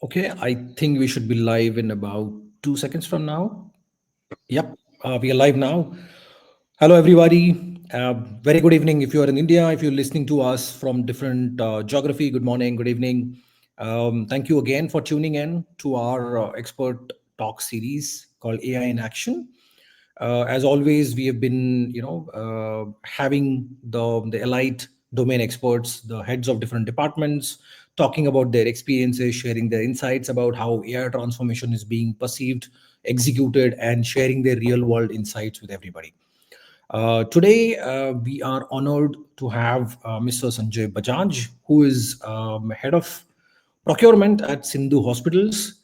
Okay, I think we should be live in about 2 seconds from now. Yep, we are live now. Hello, everybody. Very good evening. If you are in India, if you're listening to us from different geography, good morning, good evening. Thank you again for tuning in to our expert talk series called AI in Action. As always, we have been, having the elite domain experts, the heads of different departments, talking about their experiences, sharing their insights about how AI transformation is being perceived, executed, and sharing their real world insights with everybody. Today, we are honored to have Mr. Sanjay Bajaj, who is head of procurement at Sindhu Hospitals.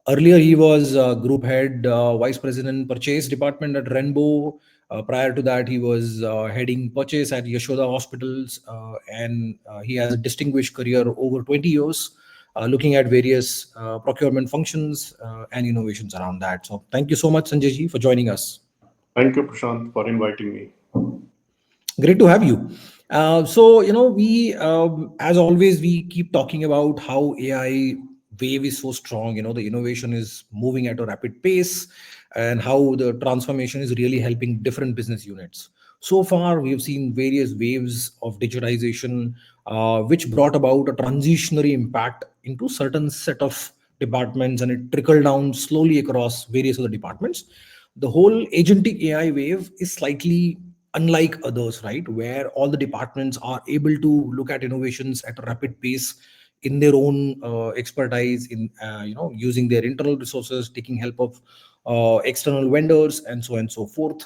Earlier, he was group head, vice president, purchase department at Rainbow. Prior to that, he was heading purchase at Yashoda Hospitals, and he has a distinguished career over 20 years, looking at various procurement functions and innovations around that. So, thank you so much, Sanjay ji, for joining us. Thank you, Prashant, for inviting me. Great to have you. We, as always, we keep talking about how AI wave is so strong. The innovation is moving at a rapid pace, and how the transformation is really helping different business units. So far, we have seen various waves of digitization, which brought about a transitionary impact into certain set of departments, and it trickled down slowly across various other departments. The whole agentic AI wave is slightly unlike others, right? Where all the departments are able to look at innovations at a rapid pace in their own expertise, in using their internal resources, taking help of external vendors, and so on and so forth.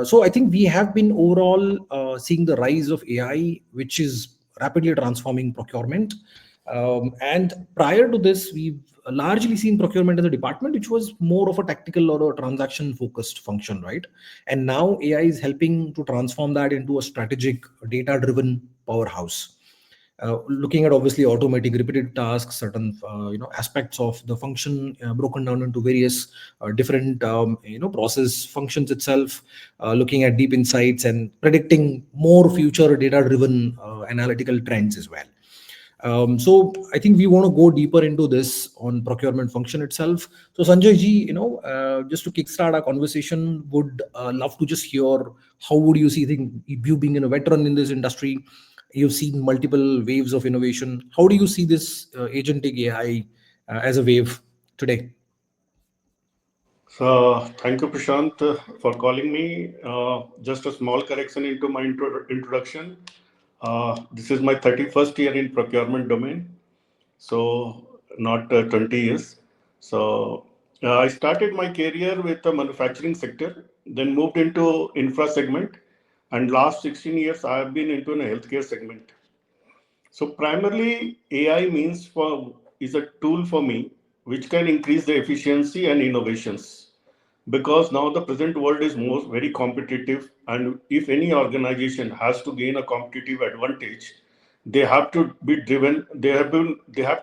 So I think we have been overall seeing the rise of AI, which is rapidly transforming procurement. And prior to this, we've largely seen procurement as a department which was more of a tactical or a transaction focused function, right? And now AI is helping to transform that into a strategic, data driven powerhouse. Looking at obviously automating repetitive tasks, certain aspects of the function broken down into various different process functions itself, looking at deep insights and predicting more future data driven analytical trends as well. So I think we want to go deeper into this on procurement function itself. So Sanjay ji, just to kickstart our conversation, would love to just hear how would you see, think you being a veteran in this industry, you've seen multiple waves of innovation. How do you see this agentic AI as a wave today? So, thank you, Prashant, for calling me. Just a small correction into my introduction. This is my 31st year in procurement domain, so not 20 years. So, I started my career with the manufacturing sector, then moved into infra segment, and last 16 years I have been into a healthcare segment. So primarily AI means for is a tool for me which can increase the efficiency and innovations, because now the present world is more very competitive, and if any organization has to gain a competitive advantage, they have to be driven, they have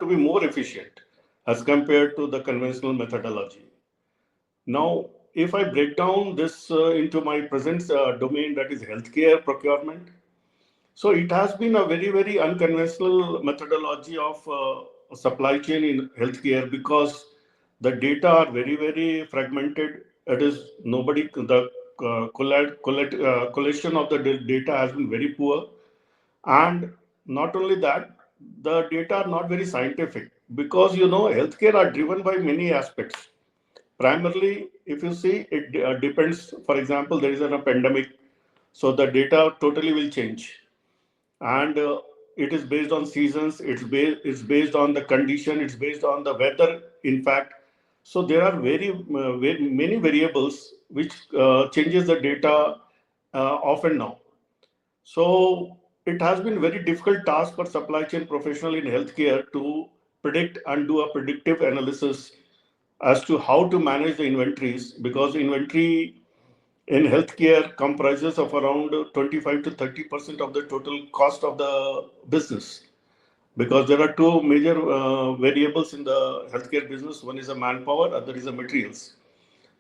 to be more efficient as compared to the conventional methodology. Now if I break down this into my present domain, that is healthcare procurement, so it has been a very, very unconventional methodology of supply chain in healthcare, because the data are very, very fragmented. It is nobody, the collection of the data has been very poor. And not only that, the data are not very scientific, because healthcare are driven by many aspects. Primarily, if you see, it depends. For example, there is a pandemic, so the data totally will change, and it is based on seasons, it's based on the condition, it's based on the weather, in fact. So there are very many variables which changes the data often now. So it has been very difficult task for supply chain professional in healthcare to predict and do a predictive analysis as to how to manage the inventories, because inventory in healthcare comprises of around 25 to 30% of the total cost of the business, because there are two major variables in the healthcare business. One is a manpower, other is a materials.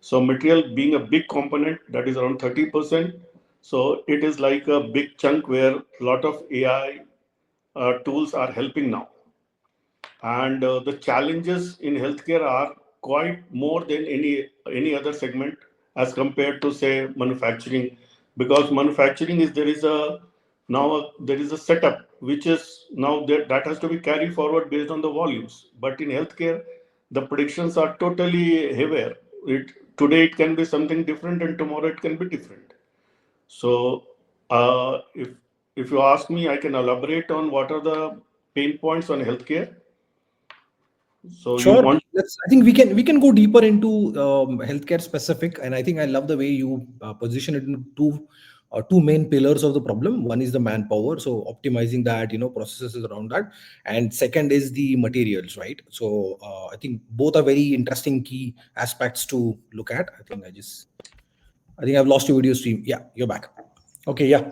So material being a big component, that is around 30%. So it is like a big chunk where a lot of AI tools are helping now. and the challenges in healthcare are quite more than any other segment as compared to say manufacturing, because manufacturing is there is a now there is a setup which is now there that has to be carried forward based on the volumes, but in healthcare the predictions are totally haywire. Today it can be something different and tomorrow it can be different. So if you ask me, I can elaborate on what are the pain points on healthcare. So you Sure. want. Let's. I think we can go deeper into healthcare specific, and I think I love the way you position it into two main pillars of the problem. One is the manpower, so optimizing that, processes around that, and second is the materials, right? So I think both are very interesting key aspects to look at. I think I've lost your video stream. Yeah, you're back. Okay, yeah.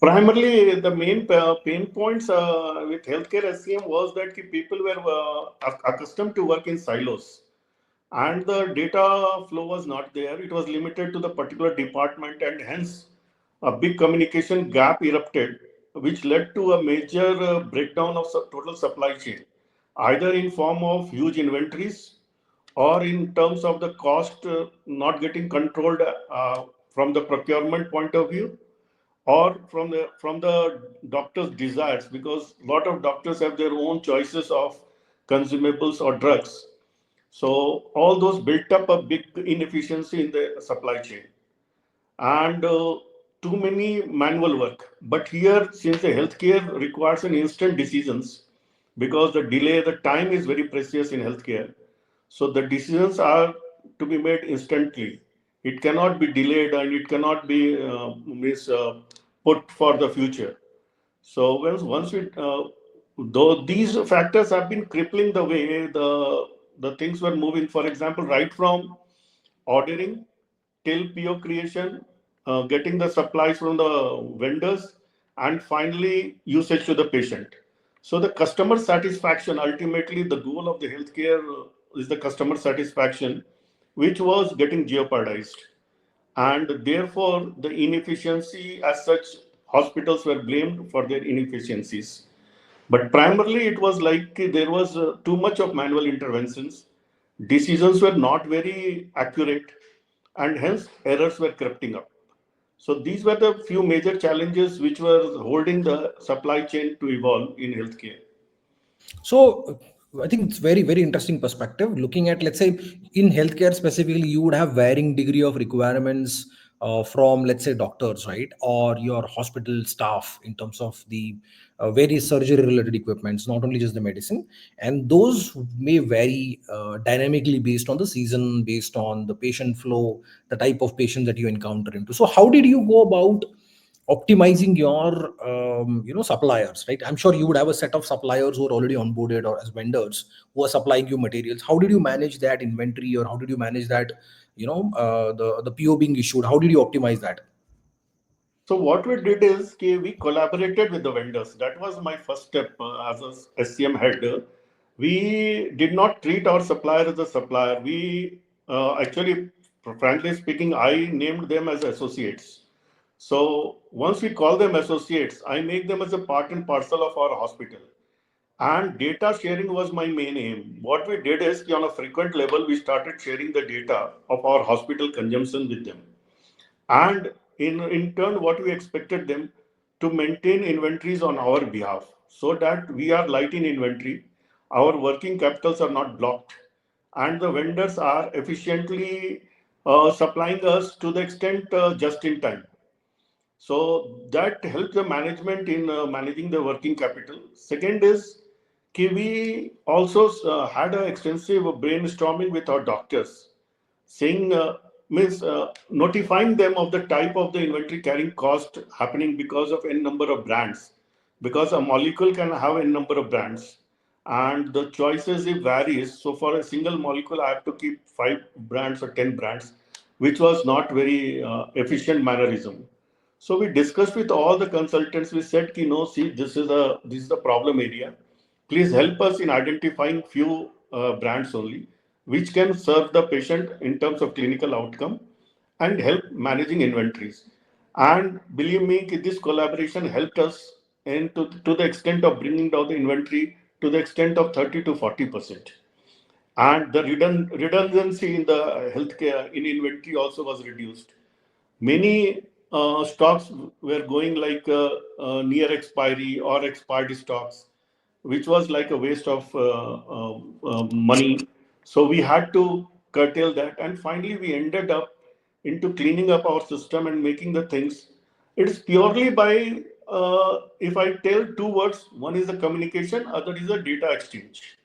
Primarily, the main pain points with healthcare SCM was that people were accustomed to work in silos, and the data flow was not there. It was limited to the particular department, and hence a big communication gap erupted, which led to a major breakdown of total supply chain, either in form of huge inventories or in terms of the cost not getting controlled from the procurement point of view, or from the doctor's desires, because a lot of doctors have their own choices of consumables or drugs. So all those built up a big inefficiency in the supply chain, and too many manual work. But here, since the healthcare requires an instant decisions, because the time is very precious in healthcare, so the decisions are to be made instantly. It cannot be delayed and it cannot be put for the future. So once we, though these factors have been crippling the way the things were moving. For example, right from ordering till PO creation, getting the supplies from the vendors, and finally usage to the patient. So the customer satisfaction, ultimately the goal of the healthcare is the customer satisfaction, which was getting jeopardized. And therefore, the inefficiency as such, hospitals were blamed for their inefficiencies. But primarily, it was like there was too much of manual interventions. Decisions were not very accurate, and hence errors were creeping up. So these were the few major challenges which were holding the supply chain to evolve in healthcare. So I think it's very, very interesting perspective. Looking at, let's say, in healthcare specifically, you would have varying degree of requirements from, let's say, doctors, right, or your hospital staff in terms of the various surgery-related equipments, not only just the medicine, and those may vary dynamically based on the season, based on the patient flow, the type of patient that you encounter into. So, how did you go about optimizing your suppliers, right? I'm sure you would have a set of suppliers who are already onboarded or as vendors who are supplying you materials. How did you manage that inventory, or how did you manage that, the PO being issued? How did you optimize that? So what we did is we collaborated with the vendors. That was my first step as a SCM head. We did not treat our supplier as a supplier. We actually, frankly speaking, I named them as associates. So once we call them associates, I make them as a part and parcel of our hospital. And data sharing was my main aim. What we did is on a frequent level, we started sharing the data of our hospital consumption with them. And in turn, what we expected them to maintain inventories on our behalf so that we are light in inventory, our working capitals are not blocked, and the vendors are efficiently supplying us to the extent just in time. So that helps the management in managing the working capital. Second is we also had an extensive brainstorming with our doctors, saying means notifying them of the type of the inventory carrying cost happening because of n number of brands, because a molecule can have n number of brands, and the choices it varies. So for a single molecule I have to keep 5 brands or 10 brands, which was not very efficient mannerism. So we discussed with all the consultants. We said, no, see, this is the problem area. Please help us in identifying few brands only, which can serve the patient in terms of clinical outcome and help managing inventories. And believe me, this collaboration helped us, and to the extent of bringing down the inventory to the extent of 30 to 40%. And the redundancy in the healthcare in inventory also was reduced. Many stocks were going like near expiry or expired stocks, which was like a waste of money. So we had to curtail that, and finally we ended up into cleaning up our system and making the things. It's purely by if I tell two words, one is the communication, other is the data exchange.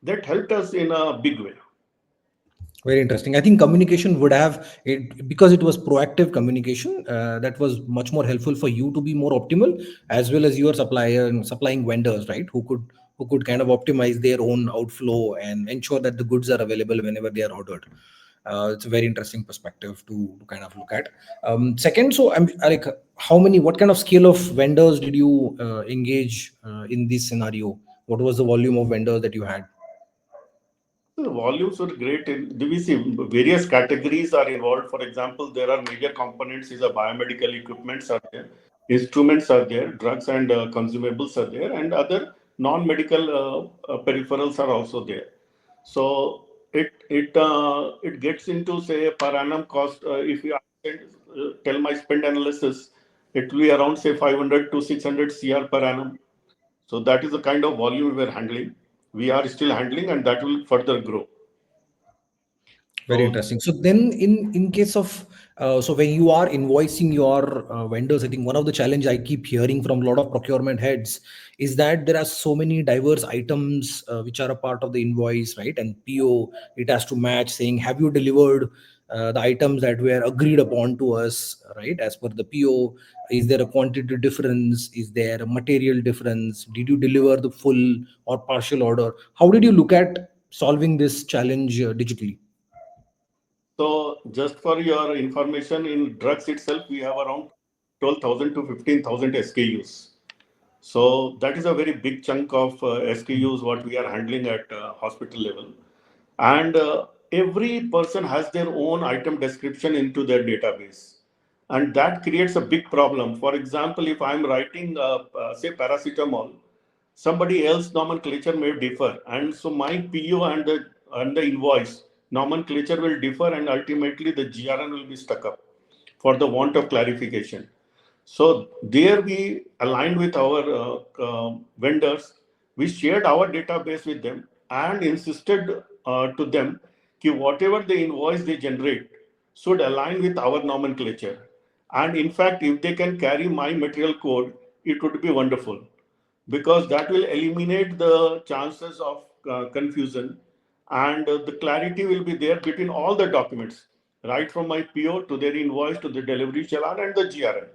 That helped us in a big way. Very interesting. I think communication would have it because it was proactive communication. That was much more helpful for you to be more optimal, as well as your supplier and supplying vendors, right? Who could kind of optimize their own outflow and ensure that the goods are available whenever they are ordered. It's a very interesting perspective to kind of look at. Second, so I'm like, what kind of scale of vendors did you engage in this scenario? What was the volume of vendors that you had? The volumes were great. Do we see various categories are involved? For example, there are major components is a biomedical equipments are there, instruments are there, drugs and consumables are there, and other non-medical peripherals are also there. So it gets into say per annum cost. If you tell my spend analysis, it will be around say 500 to 600 CR per annum. So that is the kind of volume we are handling. We are still handling, and that will further grow. Very So interesting. So then, in case of so when you are invoicing your vendors, I think one of the challenge I keep hearing from a lot of procurement heads is that there are so many diverse items which are a part of the invoice, right? And PO, it has to match, saying, have you delivered the items that were agreed upon to us, right? As per the PO, is there a quantity difference? Is there a material difference? Did you deliver the full or partial order? How did you look at solving this challenge digitally? So, just for your information, in drugs itself, we have around 12,000 to 15,000 SKUs. So, that is a very big chunk of SKUs what we are handling at hospital level. And every person has their own item description into their database. And that creates a big problem. For example, if I'm writing, say, paracetamol, somebody else nomenclature may differ, and so my PO and the invoice nomenclature will differ, and ultimately the GRN will be stuck up for the want of clarification. So there we aligned with our vendors. We shared our database with them and insisted to them that whatever the invoice they generate should align with our nomenclature. And in fact, if they can carry my material code, it would be wonderful because that will eliminate the chances of confusion, and the clarity will be there between all the documents, right from my PO to their invoice to the delivery challan and the GRN,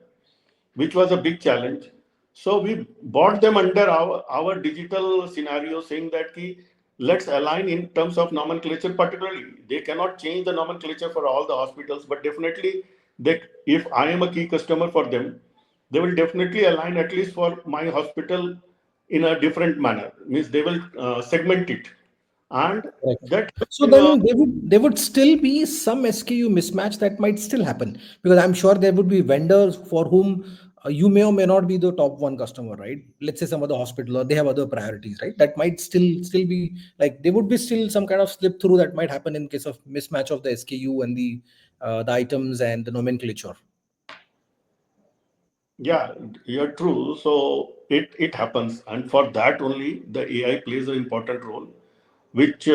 which was a big challenge. So we brought them under our digital scenario, saying that let's align in terms of nomenclature. Particularly, they cannot change the nomenclature for all the hospitals, but definitely, if I am a key customer for them, they will definitely align at least for my hospital in a different manner. Means they will segment it, and Correct. that helps So in then there would still be some SKU mismatch that might still happen, because I'm sure there would be vendors for whom you may or may not be the top one customer, right? Let's say some other hospital or they have other priorities, right? That might still be like there would be still some kind of slip through that might happen in case of mismatch of the SKU and the items and the nomenclature. Yeah, you're true. So it happens, and for that only the AI plays an important role, which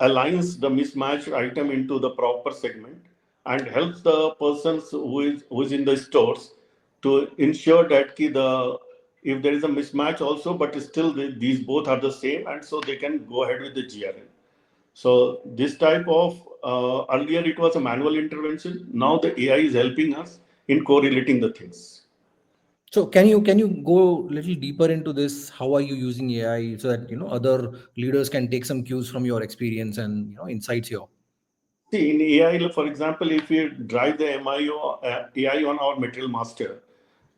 aligns the mismatched item into the proper segment and helps the persons who is in the stores to ensure that the if there is a mismatch also, but still these both are the same, and so they can go ahead with the GRN. So this type of earlier it was a manual intervention. Now the AI is helping us in correlating the things. So can you go a little deeper into this? How are you using AI so that other leaders can take some cues from your experience and insights here? See, in AI, for example, if we drive the MIO AI on our material master,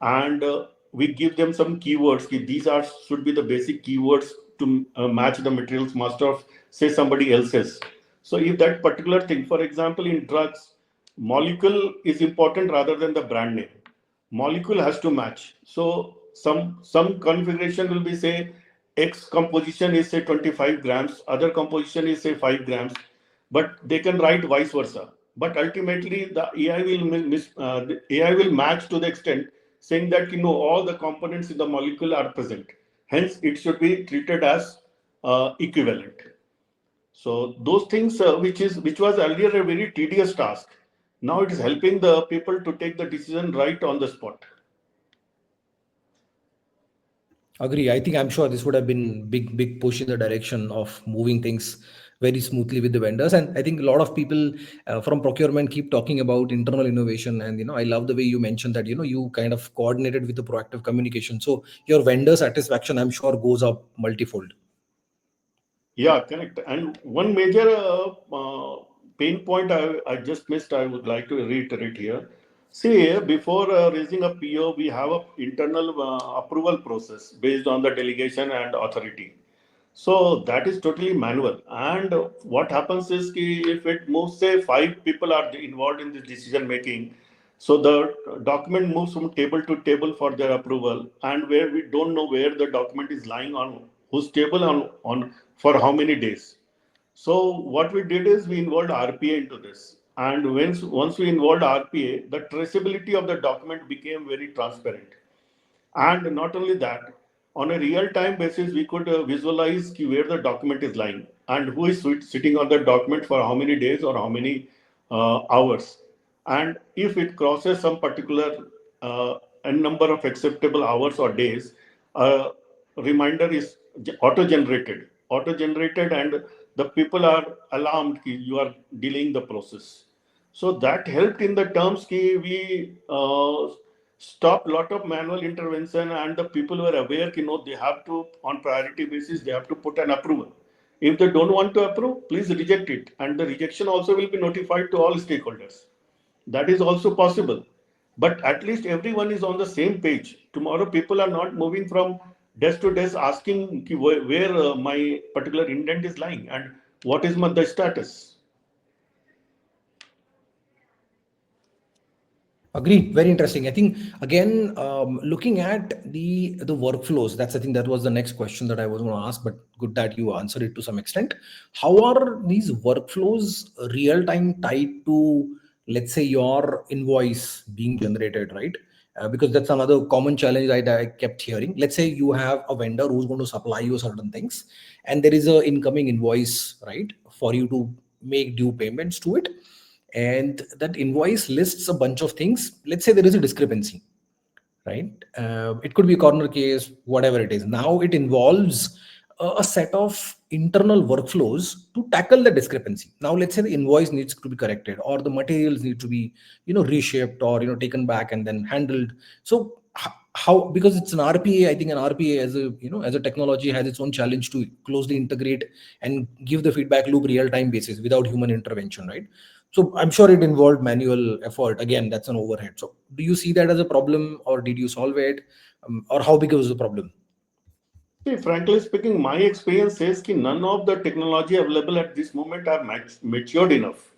and we give them some keywords, these are should be the basic keywords to match the materials master of say somebody else's. So if that particular thing, for example, in drugs, molecule is important rather than the brand name. Molecule has to match. So some configuration will be say X composition is say 25 grams, other composition is say 5 grams, but they can write vice versa. But ultimately, the AI will the AI will match to the extent saying that all the components in the molecule are present. Hence, it should be treated as equivalent. So those things, which was earlier a very tedious task, now it is helping the people to take the decision right on the spot. Agree. I think I'm sure this would have been big push in the direction of moving things very smoothly with the vendors. And I think a lot of people from procurement keep talking about internal innovation. And I love the way you mentioned that you kind of coordinated with the proactive communication. So your vendor satisfaction, I'm sure, goes up multifold. Yeah, correct. And one major pain point I just missed, I would like to reiterate here. See, before raising a PO, we have a internal approval process based on the delegation and authority. So that is totally manual. And what happens is ki if it moves, say, five people are involved in this decision making, so the document moves from table to table for their approval, and where we don't know where the document is lying on whose table on for how many days. So what we did is we involved RPA into this. And once we involved RPA, the traceability of the document became very transparent. And not only that, on a real-time basis, we could visualize where the document is lying and who is sitting on the document for how many days or how many hours. And if it crosses some particular n number of acceptable hours or days, a reminder is auto-generated, and the people are alarmed that you are delaying the process. So that helped in the terms ki we stopped lot of manual intervention, and the people were aware they have to, on priority basis, they have to put an approval. If they don't want to approve, please reject it, and the rejection also will be notified to all stakeholders. That is also possible, but at least everyone is on the same page. Tomorrow people are not moving from desk to desk asking where my particular indent is lying and what is the status. Agreed. Very interesting. I think again, looking at the workflows. That's I think that was the next question that I was going to ask. But good that you answered it to some extent. How are these workflows real time tied to, let's say, your invoice being generated, right? Because that's another common challenge I kept hearing. Let's say you have a vendor who's going to supply you certain things, and there is a incoming invoice, right, for you to make due payments to it, and that invoice lists a bunch of things. Let's say there is a discrepancy, right? It could be a corner case, whatever it is. Now it involves a set of internal workflows to tackle the discrepancy. Now let's say the invoice needs to be corrected, or the materials need to be reshaped, or taken back and then handled. So how, because it's an RPA, I think an RPA as a as a technology has its own challenge to closely integrate and give the feedback loop real time basis without human intervention, right? So I'm sure it involved manual effort. Again, that's an overhead. So do you see that as a problem, or did you solve it, or how big was the problem? See, frankly speaking, my experience says that none of the technology available at this moment are matured enough.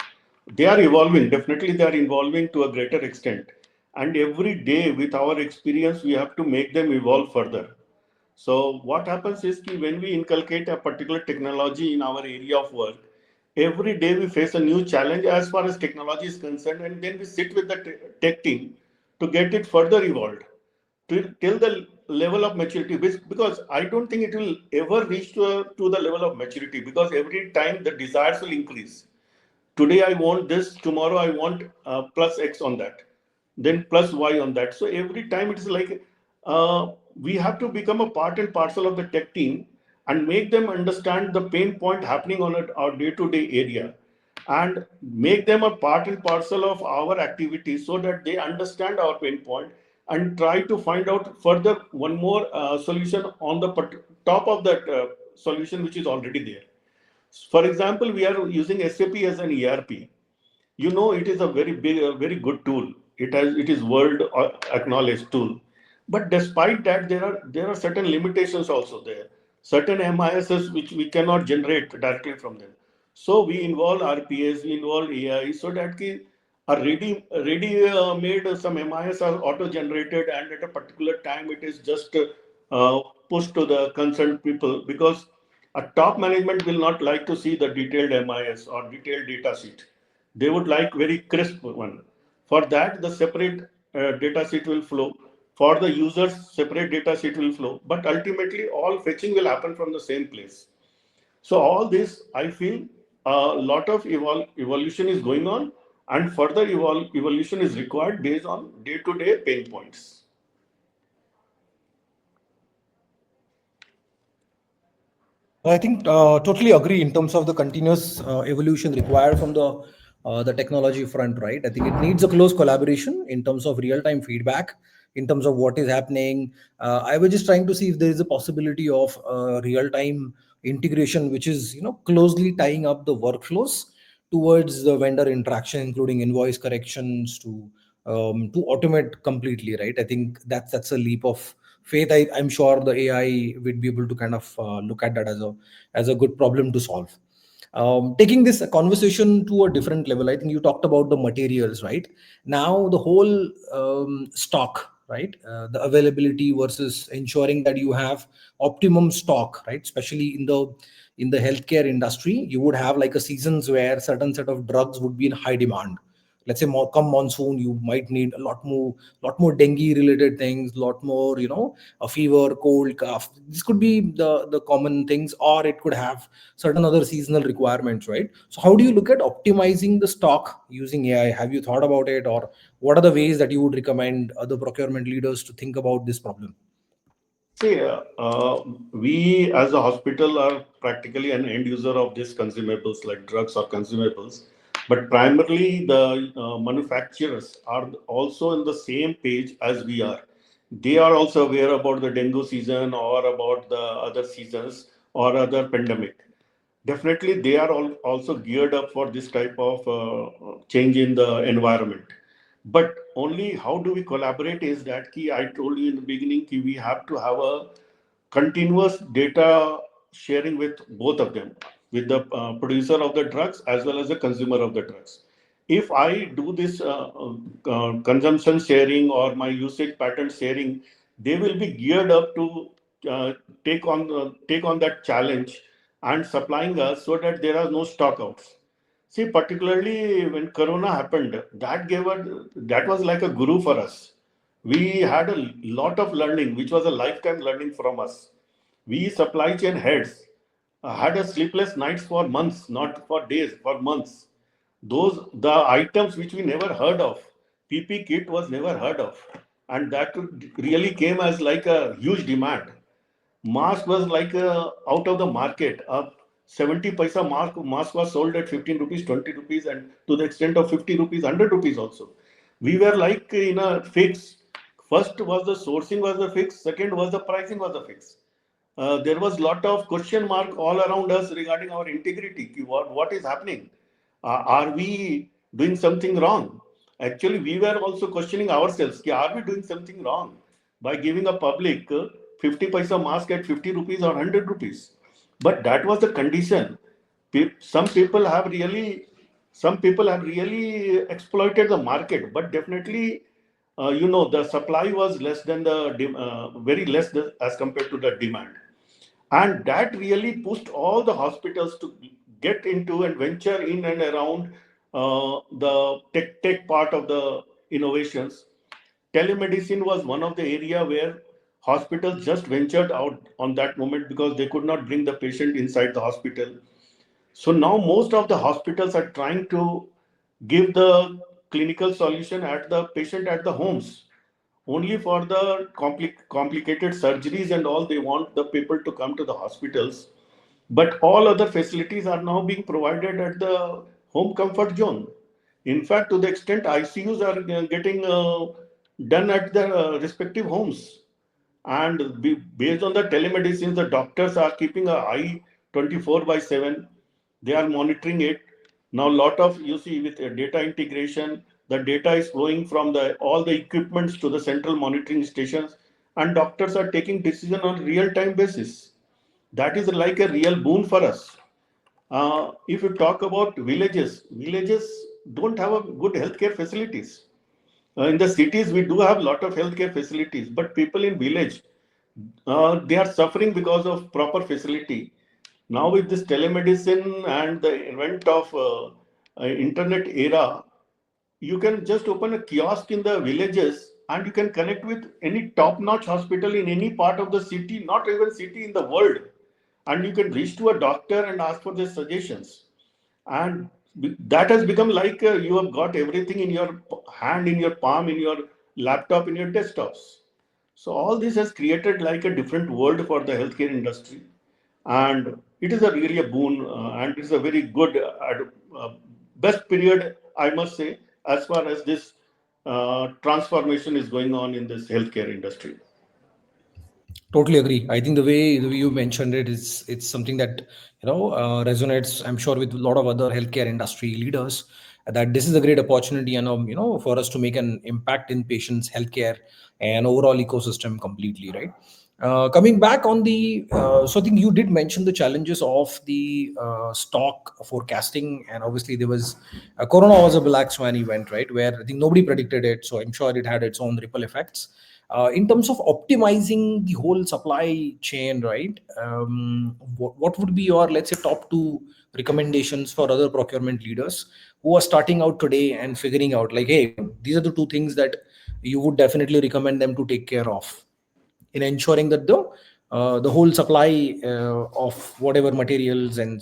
They are evolving. Definitely, they are evolving to a greater extent. And every day, with our experience, we have to make them evolve further. So, what happens is that when we inculcate a particular technology in our area of work, every day we face a new challenge as far as technology is concerned, and then we sit with the tech team to get it further evolved till the level of maturity, because I don't think it will ever reach to the level of maturity, because every time the desires will increase. Today I want this, tomorrow I want plus X on that, then plus Y on that. So every time it's like we have to become a part and parcel of the tech team and make them understand the pain point happening on our day-to-day area, and make them a part and parcel of our activities so that they understand our pain point and try to find out further one more solution on the top of that solution which is already there. For example, we are using SAP as an ERP. It is a very big, a very good tool. It is world acknowledged tool. But despite that, there are certain limitations also there. Certain MISs which we cannot generate directly from them. So we involve RPAs, we involve AI, so that a ready made some MIS are auto generated, and at a particular time it is just uh, pushed to the concerned people, because a top management will not like to see the detailed MIS or detailed data sheet. They would like very crisp one. For that, the separate data sheet will flow. For the users, separate data sheet will flow. But ultimately, all fetching will happen from the same place. So all this, I feel a lot of evolution is going on, and further evolution is required based on day-to-day pain points. I think totally agree in terms of the continuous evolution required from the technology front, right? I think it needs a close collaboration in terms of real time feedback, in terms of what is happening. I was just trying to see if there is a possibility of real time integration, which is closely tying up the workflows towards the vendor interaction, including invoice corrections to automate completely, right? I think that's a leap of faith. I'm sure the AI would be able to kind of look at that as a good problem to solve. Taking this conversation to a different level, I think you talked about the materials, right? Now the whole stock, right? The availability versus ensuring that you have optimum stock, right? Especially in the healthcare industry, you would have like a seasons where certain set of drugs would be in high demand. Let's say come monsoon, you might need a lot more dengue related things, lot more a fever, cold, cough. This could be the common things, or it could have certain other seasonal requirements, right? So how do you look at optimizing the stock using AI? Have you thought about it, or what are the ways that you would recommend other procurement leaders to think about this problem? See, we as a hospital are practically an end user of these consumables like drugs or consumables, but primarily the manufacturers are also in the same page as we are. They are also aware about the dengue season or about the other seasons or other pandemic. Definitely, they are also geared up for this type of change in the environment. But only how do we collaborate is that key. I told you in the beginning key, we have to have a continuous data sharing with both of them, with the producer of the drugs as well as the consumer of the drugs. If I do this consumption sharing or my usage pattern sharing, they will be geared up to uh, take on that challenge and supplying us so that there are no stockouts. See, particularly when Corona happened, that was like a guru for us. We had a lot of learning, which was a lifetime learning from us. We supply chain heads had a sleepless nights for months, not for days, for months. Those the items which we never heard of, PP kit was never heard of, and that really came as like a huge demand. Mask was like out of the market. A 70 paisa mask was sold at 15 rupees, 20 rupees, and to the extent of 50 rupees, 100 rupees also. We were like in a fix. First was the sourcing was the fix. Second was the pricing was the fix. There was lot of question mark all around us regarding our integrity. What is happening? Are we doing something wrong? Actually, we were also questioning ourselves. Are we doing something wrong by giving a public 50 paisa mask at 50 rupees or 100 rupees? But that was the condition. Some people have really, some people have really exploited the market, but definitely, the supply was less than very less as compared to the demand, and that really pushed all the hospitals to get into and venture in and around the tech part of the innovations. Telemedicine was one of the area where hospitals just ventured out on that moment because they could not bring the patient inside the hospital. So now most of the hospitals are trying to give the clinical solution at the patient at the homes. Only for the complicated surgeries and all, they want the people to come to the hospitals. But all other facilities are now being provided at the home comfort zone. In fact, to the extent ICUs are getting done at their respective homes. And based on the telemedicine, the doctors are keeping an eye 24 by 7. They are monitoring it. Now, lot of, you see, with data integration, the data is flowing from the all the equipments to the central monitoring stations, and doctors are taking decision on real-time basis. That is like a real boon for us. If you talk about villages don't have a good healthcare facilities. In the cities, we do have a lot of healthcare facilities, but people in village, they are suffering because of proper facility. Now with this telemedicine and the invent of internet era, you can just open a kiosk in the villages and you can connect with any top-notch hospital in any part of the city, not even city in the world, and you can reach to a doctor and ask for their suggestions. And that has become like you have got everything in your hand, in your palm, in your laptop, in your desktops. So all this has created like a different world for the healthcare industry, and it is a really a boon, and it's a very good best period, I must say, as far as this transformation is going on in this healthcare industry. Totally agree. I think the way you mentioned it is it's something that resonates. I'm sure with a lot of other healthcare industry leaders that this is a great opportunity and for us to make an impact in patients' healthcare and overall ecosystem completely. Right. Coming back on so I think you did mention the challenges of the stock forecasting, and obviously there was Corona was a black swan event, right, where I think nobody predicted it. So I'm sure it had its own ripple effects in terms of optimizing the whole supply chain, right? What would be your, let's say, top two recommendations for other procurement leaders who are starting out today and figuring out, like, hey, these are the two things that you would definitely recommend them to take care of in ensuring that the whole supply of whatever materials and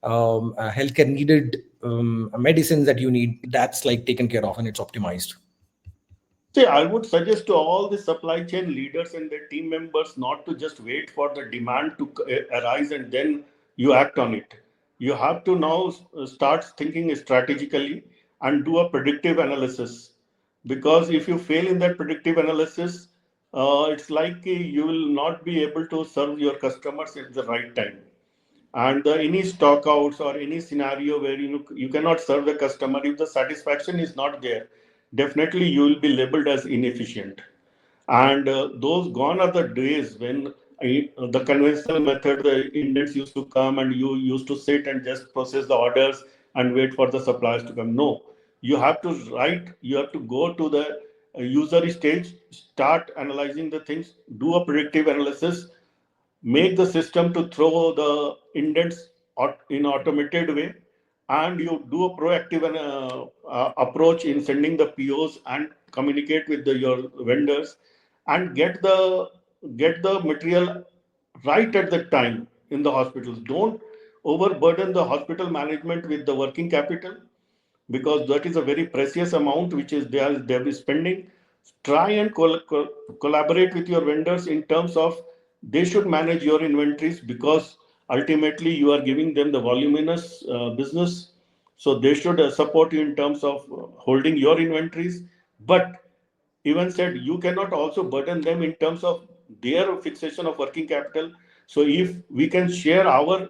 healthcare needed medicines that you need, that's like taken care of and it's optimized. See, I would suggest to all the supply chain leaders and their team members not to just wait for the demand to arise and then you act on it. You have to now start thinking strategically and do a predictive analysis. Because if you fail in that predictive analysis, it's like you will not be able to serve your customers at the right time. And any stockouts or any scenario where you cannot serve the customer, if the satisfaction is not there, definitely you will be labeled as inefficient. And those gone are the days when the conventional method, the indents used to come and you used to sit and just process the orders and wait for the suppliers to come. No, you have to write, you have to go to the user stage, start analyzing the things, do a predictive analysis, make the system to throw the indents in automated way, and you do a proactive approach in sending the POs and communicate with your vendors and get the material right at the time in the hospitals. Don't overburden the hospital management with the working capital, because that is a very precious amount which is they'll be spending. Try and collaborate with your vendors in terms of they should manage your inventories, because ultimately you are giving them the voluminous business, so they should support you in terms of holding your inventories. But even said, you cannot also burden them in terms of their fixation of working capital. So if we can share our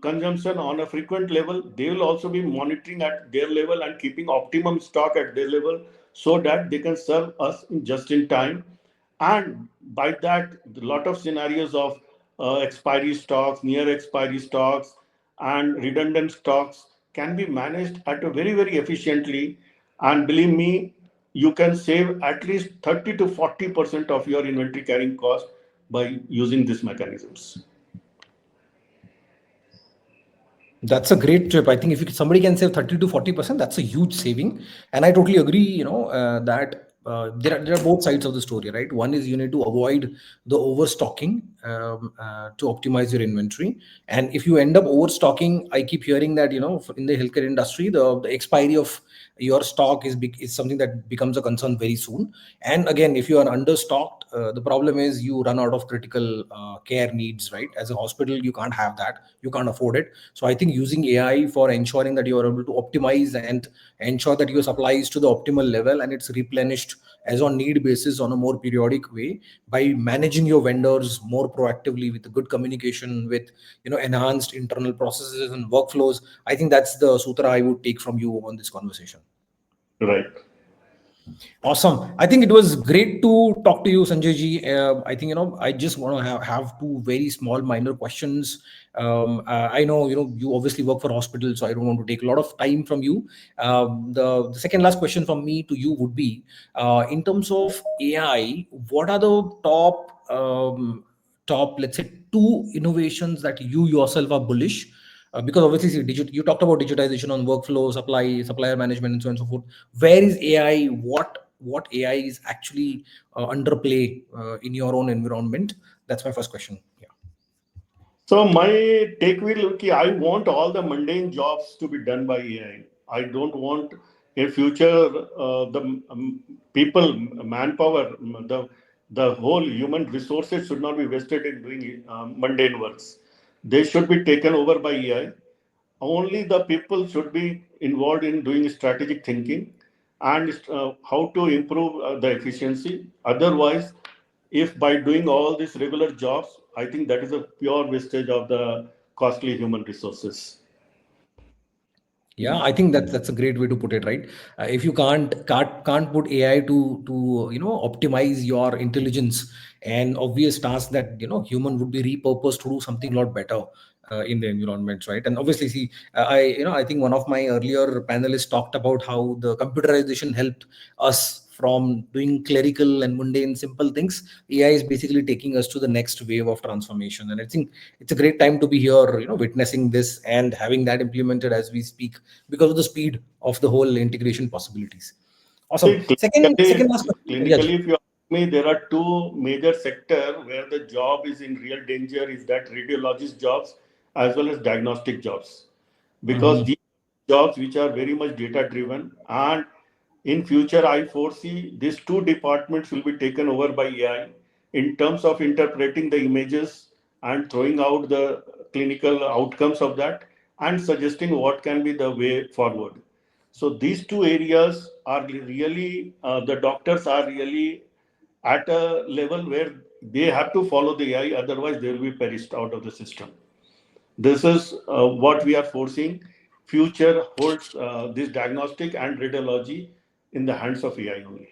consumption on a frequent level, they will also be monitoring at their level and keeping optimum stock at their level, so that they can serve us just in time. And by that, a lot of scenarios of expiry stocks, near expiry stocks, and redundant stocks can be managed at a very, very efficiently. And believe me, you can save at least 30 to 40% of your inventory carrying cost by using these mechanisms. That's a great trip. I think if somebody can save 30 to 40%, that's a huge saving. And I totally agree, that there are both sides of the story, right? One is you need to avoid the overstocking to optimize your inventory. And if you end up overstocking, I keep hearing that, in the healthcare industry, the expiry of your stock is something that becomes a concern very soon. And again, if you are understocked, the problem is you run out of critical care needs, right? As a hospital, you can't have that. You can't afford it. So I think using AI for ensuring that you are able to optimize and ensure that your supply is to the optimal level and it's replenished as on need basis on a more periodic way by managing your vendors more proactively with good communication, with enhanced internal processes and workflows. I think that's the sutra I would take from you on this conversation. Right. Awesome. I think it was great to talk to you, Sanjay ji. I think, I just want to have two very small minor questions. I know, you obviously work for hospitals, so I don't want to take a lot of time from you. The second last question from me to you would be, in terms of AI, what are the top, let's say, two innovations that you yourself are bullish? Because obviously, see, you talked about digitization on workflow, supplier management, and so on and so forth. Where is AI? What AI is actually underplay in your own environment? That's my first question. Yeah. So my take will be I want all the mundane jobs to be done by AI. I don't want in future the people, manpower, the whole human resources should not be wasted in doing mundane works. They should be taken over by AI. Only the people should be involved in doing strategic thinking and how to improve the efficiency. Otherwise, if by doing all these regular jobs, I think that is a pure wastage of the costly human resources. Yeah, I think that's a great way to put it, right? If you can't put AI to optimize your intelligence and obvious tasks that human would be repurposed to do something a lot better in the environments, right? And obviously, see, I think one of my earlier panelists talked about how the computerization helped us from doing clerical and mundane simple things. AI is basically taking us to the next wave of transformation, and I think it's a great time to be here, witnessing this and having that implemented as we speak because of the speed of the whole integration possibilities. See, Awesome. Second last question. Yeah, clinically, if you ask me, there are two major sectors where the job is in real danger. Is that radiologist jobs as well as diagnostic jobs, because Mhm. these jobs which are very much data driven, and in future I foresee these two departments will be taken over by AI in terms of interpreting the images and throwing out the clinical outcomes of that and suggesting what can be the way forward. So these two areas are really the doctors are really at a level where they have to follow the AI, otherwise they will be perished out of the system. This is what we are foreseeing. Future holds this diagnostic and radiology in the hands of AI only.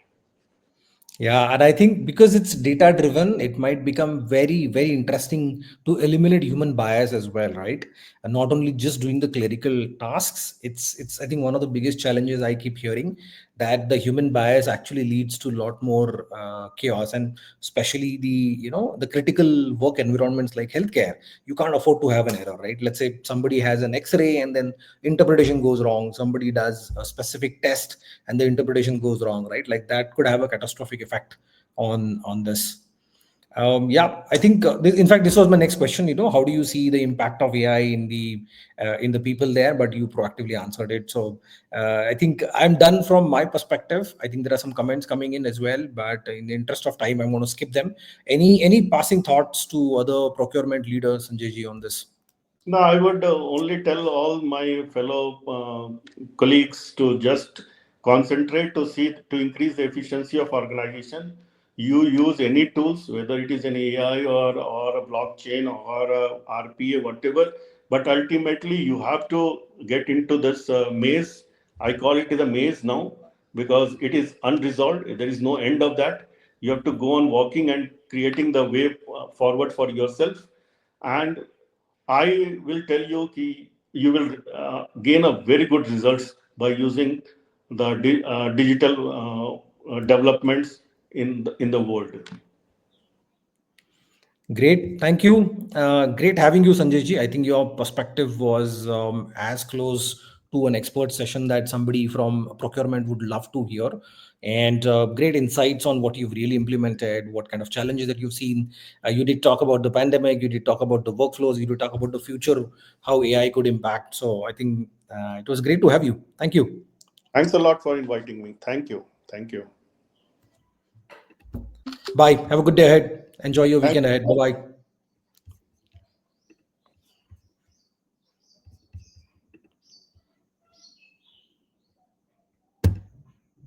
Yeah, and I think because it's data driven, it might become very, very interesting to eliminate human bias as well, right? And not only just doing the clerical tasks. It's I think one of the biggest challenges I keep hearing, that the human bias actually leads to a lot more chaos, and especially the critical work environments like healthcare. You can't afford to have an error, right? Let's say somebody has an X-ray and then interpretation goes wrong. Somebody does a specific test and the interpretation goes wrong, right? Like that could have a catastrophic effect on this. Yeah, I think in fact this was my next question. How do you see the impact of AI in the people there? But you proactively answered it. So I think I'm done from my perspective. I think there are some comments coming in as well, but in the interest of time, I'm going to skip them. Any passing thoughts to other procurement leaders, Sanjay ji, on this? No, I would only tell all my fellow colleagues to just concentrate to see to increase the efficiency of organization. You use any tools, whether it is an AI or a blockchain or a RPA, whatever. But ultimately, you have to get into this maze. I call it a maze now because it is unresolved. There is no end of that. You have to go on walking and creating the way forward for yourself. And I will tell you कि you will gain a very good results by using the digital developments in the world. Great. Thank you. Great having you, Sanjay ji. I think your perspective was as close to an expert session that somebody from procurement would love to hear. And great insights on what you've really implemented, what kind of challenges that you've seen. You did talk about the pandemic, you did talk about the workflows, you did talk about the future, how AI could impact. So I think it was great to have you. Thank you. Thanks a lot for inviting me. Thank you. Thank you. Bye. Have a good day ahead. Enjoy your Thank weekend ahead. Bye bye.